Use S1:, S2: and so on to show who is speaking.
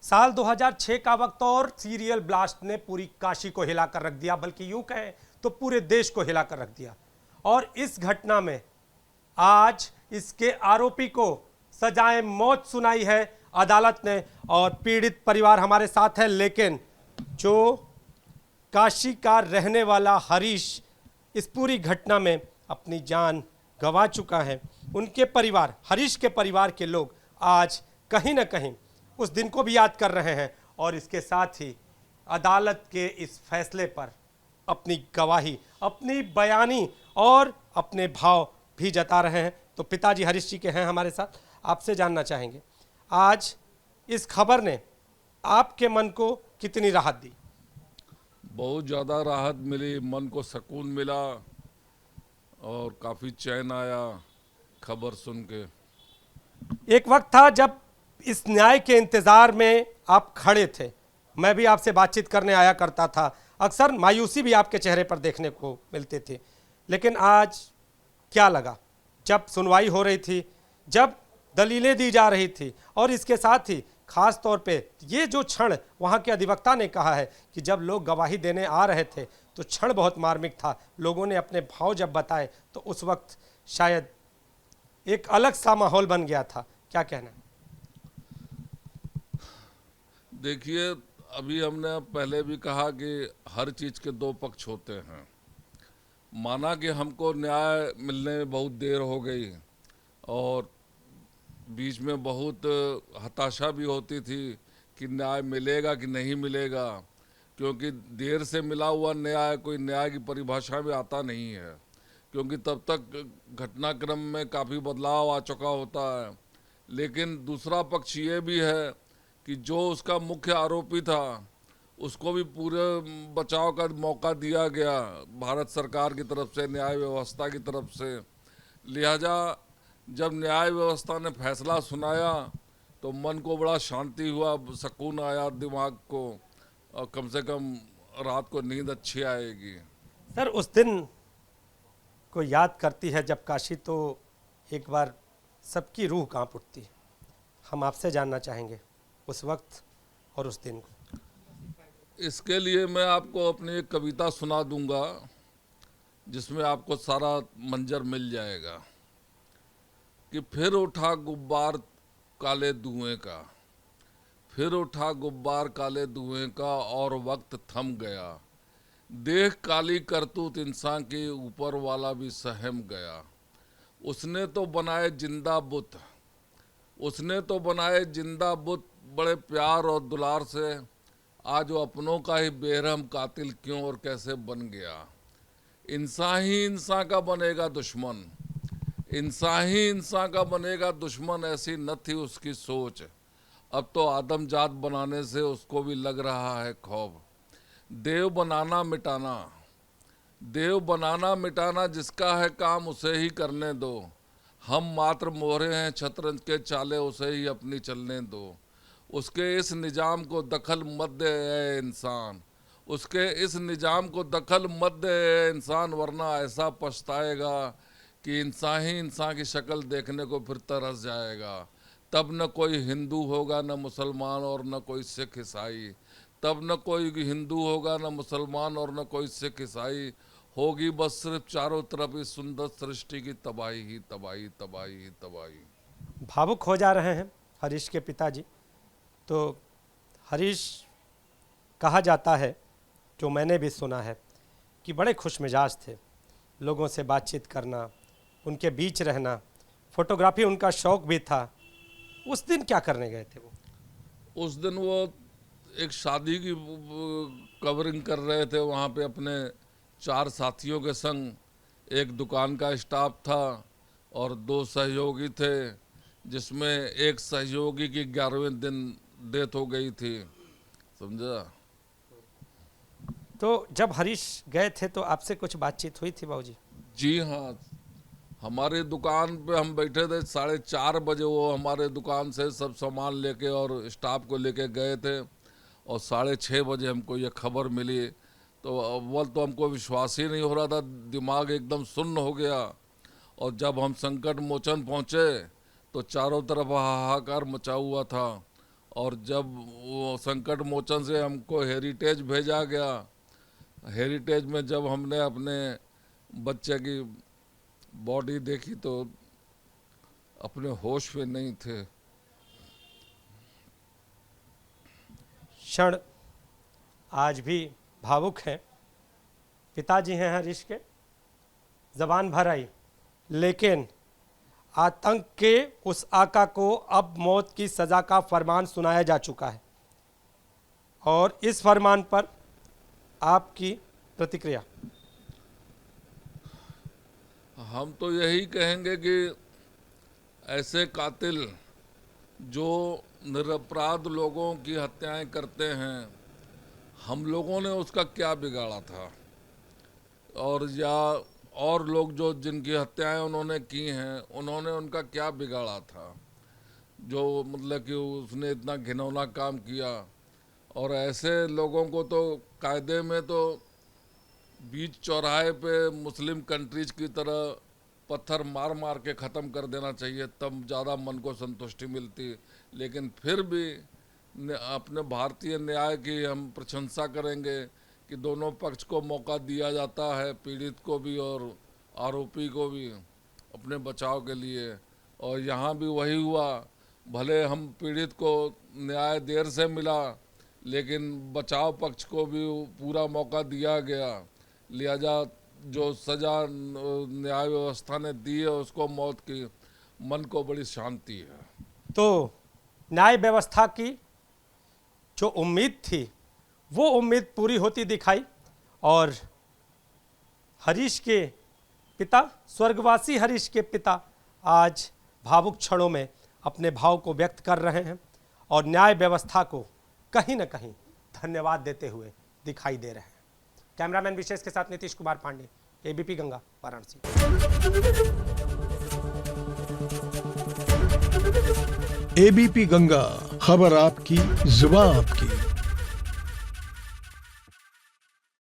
S1: साल 2006 का वक्त और सीरियल ब्लास्ट ने पूरी काशी को हिलाकर रख दिया, बल्कि यूं कहें तो पूरे देश को हिलाकर रख दिया। और इस घटना में आज इसके आरोपी को सजाए मौत सुनाई है अदालत ने, और पीड़ित परिवार हमारे साथ है। लेकिन जो काशी का रहने वाला हरीश इस पूरी घटना में अपनी जान गंवा चुका है, उनके परिवार, हरीश के परिवार के लोग आज कहीं ना कहीं उस दिन को भी याद कर रहे हैं और इसके साथ ही अदालत के इस फैसले पर अपनी गवाही, अपनी बयानी और अपने भाव भी जता रहे हैं। तो पिताजी हरीश जी के हैं हमारे साथ, आपसे जानना चाहेंगे आज इस खबर ने आपके मन को कितनी राहत दी?
S2: बहुत ज़्यादा राहत मिली, मन को सुकून मिला और काफ़ी चैन आया खबर सुन के।
S1: एक वक्त था जब इस न्याय के इंतजार में आप खड़े थे, मैं भी आपसे बातचीत करने आया करता था, अक्सर मायूसी भी आपके चेहरे पर देखने को मिलती थी। लेकिन आज क्या लगा जब सुनवाई हो रही थी, जब दलीलें दी जा रही थी, और इसके साथ ही खास तौर पे ये जो क्षण वहाँ के अधिवक्ता ने कहा है कि जब लोग गवाही देने आ रहे थे तो क्षण बहुत मार्मिक था, लोगों ने अपने भाव जब बताए तो उस वक्त शायद एक अलग सा माहौल बन गया था, क्या कहना है?
S2: देखिए, अभी हमने पहले भी कहा कि हर चीज़ के दो पक्ष होते हैं। माना कि हमको न्याय मिलने में बहुत देर हो गई और बीच में बहुत हताशा भी होती थी कि न्याय मिलेगा कि नहीं मिलेगा, क्योंकि देर से मिला हुआ न्याय कोई न्याय की परिभाषा में आता नहीं है, क्योंकि तब तक घटनाक्रम में काफ़ी बदलाव आ चुका होता है। लेकिन दूसरा पक्ष ये भी है कि जो उसका मुख्य आरोपी था उसको भी पूरे बचाव का मौका दिया गया भारत सरकार की तरफ से, न्याय व्यवस्था की तरफ से। लिहाजा जब न्याय व्यवस्था ने फैसला सुनाया तो मन को बड़ा शांति हुआ, सुकून आया दिमाग को, और कम से कम रात को नींद अच्छी आएगी।
S1: सर, उस दिन को याद करती है जब काशी, तो एक बार सबकी रूह कांप उठती है। हम आपसे जानना चाहेंगे उस वक्त और उस दिन को।
S2: इसके लिए मैं आपको अपनी एक कविता सुना दूंगा जिसमें आपको सारा मंजर मिल जाएगा कि फिर उठा गुब्बार काले धुएं का, फिर उठा गुब्बार काले धुएं का और वक्त थम गया। देख काली करतूत इंसान के ऊपर वाला भी सहम गया। उसने तो बनाए जिंदा बुत, उसने तो बनाए जिंदा बुत बड़े प्यार और दुलार से, आज वो अपनों का ही बेरहम कातिल क्यों और कैसे बन गया। इंसान ही इंसान का बनेगा दुश्मन, इंसान ही इंसान का बनेगा दुश्मन, ऐसी न थी उसकी सोच। अब तो आदमजात बनाने से उसको भी लग रहा है खौफ। देव बनाना मिटाना, देव बनाना मिटाना जिसका है काम उसे ही करने दो। हम मात्र मोहरे हैं शतरंज के चाले, उसे ही अपनी चलने दो। उसके इस निजाम को दखल मत दे ए इंसान, उसके इस निजाम को दखल मत दे ए इंसान, वरना ऐसा पछताएगा कि इंसान ही इंसान की शक्ल देखने को फिर तरस जाएगा। तब न कोई हिंदू होगा न मुसलमान और न कोई सिख ईसाई, तब न कोई हिंदू होगा न मुसलमान और न कोई सिख ईसाई, होगी बस सिर्फ चारों तरफ इस सुंदर सृष्टि की तबाही ही तबाही, तबाही ही तबाही।
S1: भावुक हो जा रहे हैं हरीश के पिताजी। तो हरीश, कहा जाता है, जो मैंने भी सुना है, कि बड़े खुश मिजाज थे, लोगों से बातचीत करना, उनके बीच रहना, फोटोग्राफी उनका शौक भी था। उस दिन क्या करने गए थे वो?
S2: उस दिन वो एक शादी की कवरिंग कर रहे थे वहाँ पे अपने 4 साथियों के संग। एक दुकान का स्टाफ था और 2 सहयोगी थे, जिसमें एक सहयोगी की 11वें दिन डेथ हो गई थी, समझा।
S1: तो जब हरीश गए थे तो आपसे कुछ बातचीत हुई थी बाबूजी?
S2: जी हाँ, हमारे दुकान पे हम बैठे थे, 4:30 बजे वो हमारे दुकान से सब सामान लेके और स्टाफ को लेके गए थे, और 6:30 बजे हमको ये खबर मिली। तो अव्वल तो हमको विश्वास ही नहीं हो रहा था, दिमाग एकदम सुन्न हो गया। और जब हम संकट मोचन पहुँचे तो चारों तरफ हाहाकार मचा हुआ था और जब वो संकट मोचन से हमको हेरिटेज भेजा गया, हेरिटेज में जब हमने अपने बच्चे की बॉडी देखी तो अपने होश में नहीं थे।
S1: क्षण आज भी भावुक हैं। पिताजी हैं हरीश के, जबान भर आई, लेकिन आतंक के उस आका को अब मौत की सज़ा का फरमान सुनाया जा चुका है, और इस फरमान पर आपकी प्रतिक्रिया?
S2: हम तो यही कहेंगे कि ऐसे कातिल जो निरपराध लोगों की हत्याएं करते हैं, हम लोगों ने उसका क्या बिगाड़ा था, और या और लोग जो जिनकी हत्याएं उन्होंने की हैं उन्होंने उनका क्या बिगाड़ा था, जो मतलब कि उसने इतना घिनौना काम किया। और ऐसे लोगों को तो कायदे में तो बीच चौराहे पे मुस्लिम कंट्रीज की तरह पत्थर मार मार के ख़त्म कर देना चाहिए, तब ज़्यादा मन को संतुष्टि मिलती। लेकिन फिर भी अपने भारतीय न्याय की हम प्रशंसा करेंगे कि दोनों पक्ष को मौका दिया जाता है, पीड़ित को भी और आरोपी को भी, अपने बचाव के लिए। और यहाँ भी वही हुआ, भले हम पीड़ित को न्याय देर से मिला लेकिन बचाव पक्ष को भी पूरा मौका दिया गया। लिहाजा जो सज़ा न्याय व्यवस्था ने दी है उसको मौत की, मन को बड़ी शांति है।
S1: तो न्याय व्यवस्था की जो उम्मीद थी वो उम्मीद पूरी होती दिखाई, और हरीश के पिता, स्वर्गवासी हरीश के पिता आज भावुक क्षणों में अपने भाव को व्यक्त कर रहे हैं और न्याय व्यवस्था को कहीं न कहीं धन्यवाद देते हुए दिखाई दे रहे हैं। कैमरामैन विशेष के साथ नीतीश कुमार पांडे, एबीपी गंगा, वाराणसी।
S3: एबीपी गंगा, खबर आपकी, जुबान आपकी।